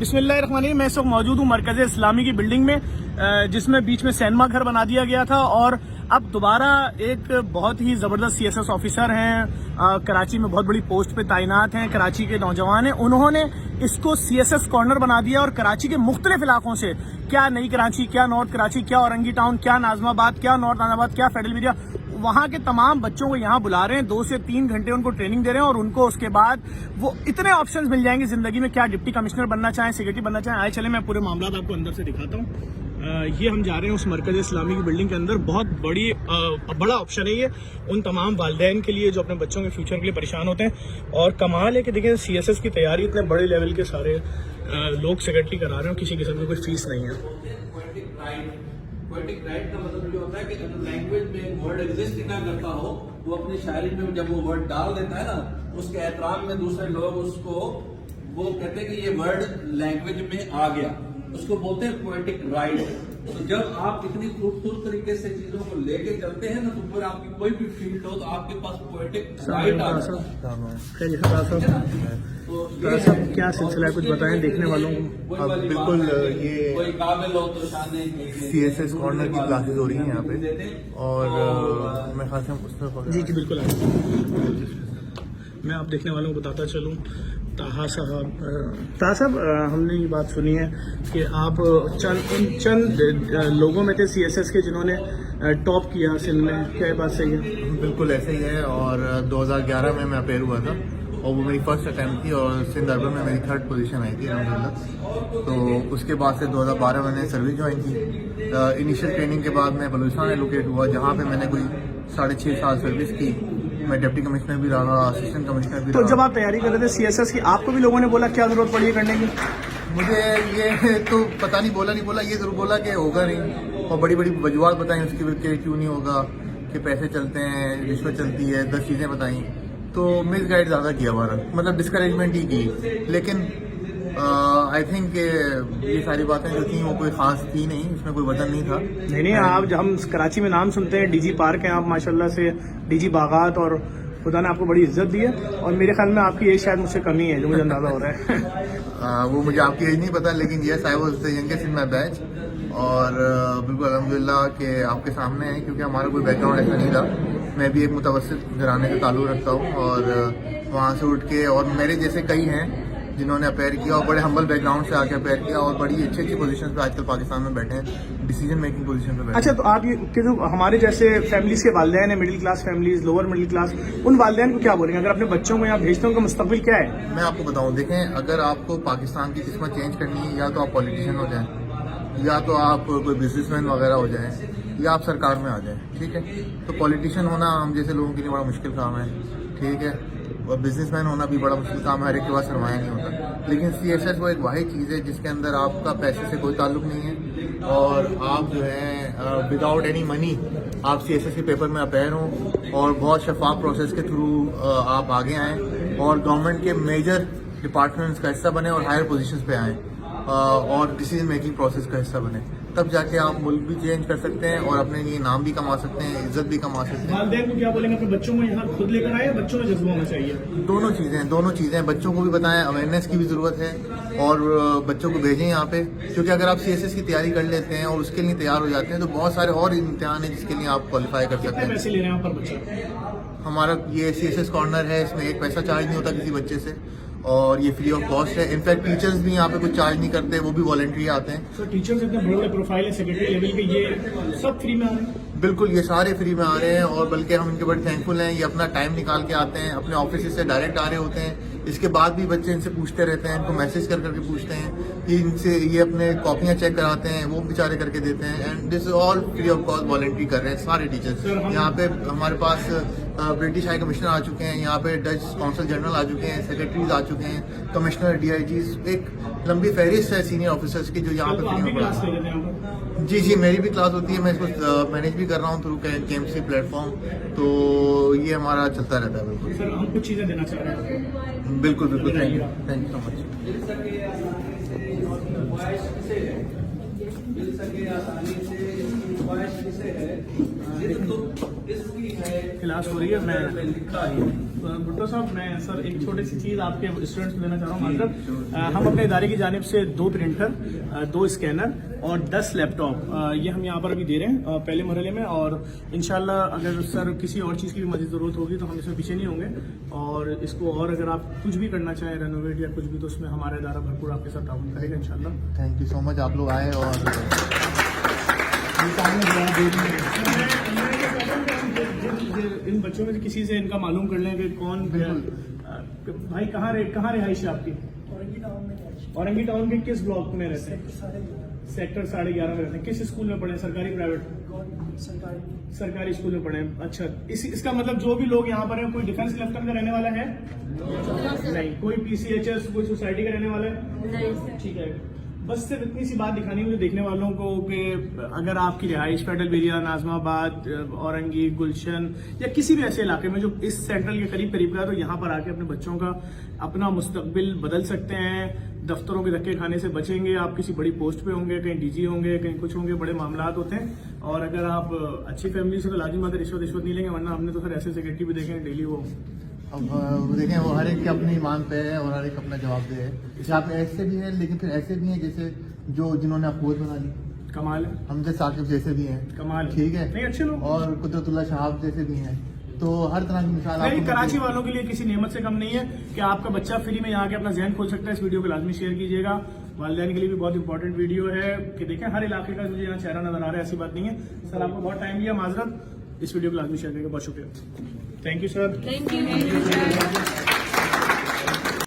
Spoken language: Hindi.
बिस्मिल्लाहिर्रहमानिर्रहीम। मैं इस वक्त मौजूद हूँ मरकज़ इस्लामी की बिल्डिंग में, जिसमें बीच में सिनेमा घर बना दिया गया था और अब दोबारा एक बहुत ही ज़बरदस्त CSS ऑफिसर हैं, कराची में बहुत बड़ी पोस्ट पे तैनात हैं, कराची के नौजवान हैं। उन्होंने इसको CSS कॉर्नर बना दिया और कराची के मुख्तलिफ इलाकों से, क्या नई कराची, क्या नॉर्थ कराची, क्या औरंगी टाउन, क्या नाजमाबाद, क्या नॉर्थ नाजमाबाद, क्या फेडरल एरिया, वहाँ के तमाम बच्चों को यहाँ बुला रहे हैं। 2 से 3 घंटे उनको ट्रेनिंग दे रहे हैं और उनको उसके बाद वो इतने ऑप्शंस मिल जाएंगे जिंदगी में, क्या डिप्टी कमिश्नर बनना चाहें, सेक्रेटरी बनना चाहें। आए चले मैं पूरे मामला आपको अंदर से दिखाता हूँ। ये हम जा रहे हैं उस मरकज़ इस्लामी की बिल्डिंग के अंदर। बहुत बड़ा ऑप्शन है ये उन तमाम वालिदैन के लिए जो अपने बच्चों के फ्यूचर के लिए परेशान होते हैं। और कमाल है कि देखिए CSS की तैयारी इतने बड़े लेवल के सारे लोग सेक्रेटरी करा रहे हैं, किसी किस्म की कोई फीस नहीं है। पोएटिक राइट का मतलब ये होता है कि अगर लैंग्वेज में वर्ड एग्जिस्ट ही ना करता हो, वो अपनी शायरी में जब वो वर्ड डाल देता है ना, उसके एहतराम में दूसरे लोग उसको वो कहते हैं कि ये वर्ड लैंग्वेज में आ गया, उसको बोलते हैं पोएटिक राइट। तो जब आप इतनी खूबसूरत तरीके से चीजों को लेके चलते हैं ना, तो फिर आपकी कोई भी फील्ड हो तो आपके पास पोएटिक राइट आ जाता है। तो क्या सिलसिला है, कुछ बताएं देखने वालों को। अब बिल्कुल ये कोई काबिल हो तो शाने CSS कॉर्नर की क्लासेस हो रही हैं यहाँ पे और मैं खास जी बिल्कुल मैं आप देखने वालों को बताता चलूँ। ताहा साहब, हमने ये बात सुनी है कि आप चंद लोगों में थे CSS के जिन्होंने टॉप किया सिंध में, क्या ये बात सही है? बिल्कुल ऐसे ही है और 2011 में मैं अपेयर हुआ था और वो मेरी फर्स्ट अटैम्प्ट थी और सिंध अर्बन में मेरी 3rd पोजीशन आई थी अल्हम्दुलिल्लाह। तो उसके बाद से 2012 मैंने सर्विस ज्वाइन की। इनिशियल ट्रेनिंग के बाद मैं बलूचिस्तान एलोकेट हुआ, जहाँ पे मैंने कोई 6.5 साल सर्विस की। मैं डिप्टी कमिश्नर भी रहा, असिस्टेंट कमिश्नर भी रहा। तो जब आप तैयारी कर रहे थे CSS की, आपको भी लोगों ने बोला क्या जरूरत पड़ी है करने की? मुझे ये तो पता नहीं बोला, ये जरूर बोला कि होगा नहीं और बड़ी बड़ी वजूहत बताई उसकी कि क्यों नहीं होगा, कि पैसे चलते हैं, रिश्वत चलती है, 10 चीज़ें बताई। तो मिस गाइड ज़्यादा किया हमारा, मतलब डिस्करेजमेंट ही की। लेकिन आई थिंक ये सारी बातें जो थी वो कोई खास थी नहीं, इसमें कोई वजन नहीं था। नहीं आप जब हम कराची में नाम सुनते हैं, DG पार्क है आप माशाल्लाह से, DG बागात, और खुदा ने आपको बड़ी इज्जत दी है और मेरे ख्याल में आपकी एज शायद मुझसे कमी है जो मुझे अंदाजा हो रहा है। वो मुझे आपकी एज नहीं पता, लेकिन yes I was the youngest in my batch और बिल्कुल अल्हम्दुलिल्लाह के आपके सामने है, क्योंकि हमारा कोई बैकग्राउंड ऐसा नहीं था। मैं भी एक मुतवस्सित घराने से ताल्लुक़ रखता हूँ और वहाँ से उठ के, और मेरे जैसे कई हैं जिन्होंने अपेयर किया और बड़े हम्बल बैकग्राउंड से आके अपेयर किया और बड़ी अच्छी पोजीशन पे आजकल पाकिस्तान में बैठे हैं, डिसीजन मेकिंग पोजीशन पे बैठे। अच्छा, तो आप ये कि जो हमारे जैसे फैमिलीज के वालिदैन हैं, middle class families, lower middle class, उन वालिदैन को क्या बोलेंगे अगर अपने बच्चों को यहाँ भेजते हैं, उनका मुस्तकबिल क्या है? मैं आपको बताऊँ, देखें, अगर आपको पाकिस्तान की किस्मत चेंज करनी है, या तो आप पॉलिटिशियन हो जाएं, या तो आप कोई बिजनेसमैन वगैरह हो जाएं, या आप सरकार में आ जाएं, ठीक है। तो पॉलिटिशियन होना हम जैसे लोगों के लिए बड़ा मुश्किल काम है, ठीक है, और बिजनेसमैन होना भी बड़ा मुश्किल काम है, हर एक के पास सरमाया नहीं होता। लेकिन CSS वो एक वाहिद चीज़ है जिसके अंदर आपका पैसे से कोई ताल्लुक नहीं है और आप जो है विदाउट एनी मनी आप CSS के पेपर में अपेयर हों और बहुत शफाफ प्रोसेस के थ्रू आप आगे आएँ और गवर्नमेंट के मेजर डिपार्टमेंट्स का हिस्सा बने और हायर पोजीशंस पे आएँ और डिसीजन मेकिंग प्रोसेस का हिस्सा बने, तब जाके आप मुल्क भी चेंज कर सकते हैं और अपने लिए नाम भी कमा सकते हैं, इज्जत भी कमा सकते हैं। वालिदैन को क्या बोलेंगे अपने बच्चों को यहाँ खुद लेकर आए, बच्चों में जज्बा होना चाहिए? दोनों चीज़ें बच्चों को भी बताएं, अवेयरनेस की भी ज़रूरत है और बच्चों को भेजें यहाँ पे, क्योंकि अगर आप CSS की तैयारी कर लेते हैं और उसके लिए तैयार हो जाते हैं तो बहुत सारे और इम्तिहान हैं जिसके लिए आप क्वालिफाई कर सकते हैं। पैसे ले रहे हैं पर बच्चा? हमारा ये CSS कॉर्नर है, इसमें एक पैसा चार्ज नहीं होता किसी बच्चे से और ये फ्री ऑफ कॉस्ट है। इनफैक्ट टीचर्स भी यहाँ पे कुछ चार्ज नहीं करते, वो भी वॉलंटरी आते हैं। तो टीचर्स इतने बड़े बड़े प्रोफाइल है, सेक्रेटरी लेवल के, ये सब फ्री में आ रहे हैं? बिल्कुल, ये सारे फ्री में आ रहे हैं और बल्कि हम इनके बड़े थैंकफुल हैं। ये अपना टाइम निकाल के आते हैं, अपने ऑफिस से डायरेक्ट आ रहे होते हैं। इसके बाद भी बच्चे इनसे पूछते रहते हैं, इनको मैसेज कर करके पूछते हैं कि इनसे ये अपने कॉपियाँ चेक कराते हैं, वो बेचारे करके देते हैं। And this all free of cost voluntary कर रहे हैं सारे टीचर्स। यहाँ पे हमारे पास ब्रिटिश हाई कमिश्नर आ चुके हैं, यहाँ पे डच कौंसल जनरल आ चुके हैं, सेक्रेटरीज आ चुके हैं, कमिश्नर, DIGs, एक लंबी फहरिस्त है सीनियर ऑफिसर्स की जो यहाँ पे फ्री में पढ़ा। जी, मेरी भी क्लास होती है, मैं इसको मैनेज भी कर रहा हूँ थ्रू KMC प्लेटफॉर्म, तो ये हमारा चलता रहता है। बिल्कुल सर, हम कुछ चीज़ें देना चाह रहे हैं। बिल्कुल, थैंक यू सो मच। मिल सके आसानी से, इसकी ख्वाहिश किसे है, जिद तो इसकी है, क्लास हो रही है, मैं लिखा ही भुट्टो साहब, मैं सर एक छोटी सी चीज़ आपके स्टूडेंट्स को देना चाह रहा हूँ। मतलब हम अपने इदारे की जानिब से 2 प्रिंटर, 2 स्कैनर और 10 लैपटॉप ये हम यहाँ पर अभी दे रहे हैं पहले मरहले में, और इंशाल्लाह अगर सर किसी और चीज़ की भी मज़ीद ज़रूरत होगी तो हम इसमें पीछे नहीं होंगे, और इसको और अगर आप कुछ भी करना चाहें रेनोवेट या कुछ भी, तो उसमें हमारा इदारा भरपूर आपके साथ ताउन करेगा इंशाल्लाह। थैंक यू सो मच, आप लोग आए और इन बच्चों में से किसी से इनका मालूम कर लें कि कौन भाई कहाँ रिहाइश है आपकी? औरंगी टाउन के किस ब्लॉक में रहते हैं? सेक्टर 11.5 में रहते हैं। किस स्कूल में पढ़े? सरकारी प्राइवेट? सरकारी स्कूल में पढ़े हैं। अच्छा, इसका मतलब जो भी लोग यहाँ पर हैं, कोई डिफेंस लेफ्टिनेंट का रहने वाला है? नहीं। कोई PCHS, कोई सोसाइटी का रहने वाला है? नहीं। ठीक है, बस सिर्फ इतनी सी बात दिखानी मुझे देखने वालों को कि अगर आपकी रिहाइश फेडरल बेरिया, नाजमाबाद, औरंगी, गुलशन या किसी भी ऐसे इलाके में जो इस सेंट्रल के करीब करीब का है, तो यहाँ पर आके अपने बच्चों का अपना मुस्तकबिल बदल सकते हैं। दफ्तरों के धक्के खाने से बचेंगे, आप किसी बड़ी पोस्ट पे होंगे, कहीं DG होंगे, कहीं कुछ होंगे, बड़े मामलात होते हैं। और अगर आप अच्छी फैमिली से तो लाजिम बात है रिश्वत नहीं लेंगे, वरना हमने तो सर ऐसे सेक्रेटरी भी देखे हैं डेली। वो अब देखें, वो हर एक के अपनी ईमान पे है और हर एक अपना जवाब दे है। यहाँ पे ऐसे भी है, लेकिन फिर ऐसे भी हैं जैसे जो जिन्होंने अफवाह बना ली, कमाल है। हमसे साकिब जैसे भी हैं, कमाल, ठीक है, नहीं अच्छे लोग, और कुदरतुल्लाह शहाब जैसे भी हैं। तो हर तरह की मिसाल नहीं, कराची वालों के लिए किसी नेमत से कम नहीं है कि आपका बच्चा फ्री में यहाँ के अपना जहन खोल सकता है। इस वीडियो को लाजमी शेयर कीजिएगा। वालिदैन के लिए भी बहुत इंपॉर्टेंट वीडियो है कि देखें हर इलाके का मुझे यहाँ चेहरा नजर आ रहा है, ऐसी बात नहीं है। सर आपको बहुत टाइम लिया, माजरत। इस वीडियो को लाजमी शेयर करेगा। बहुत शुक्रिया। Thank you sir. Thank you.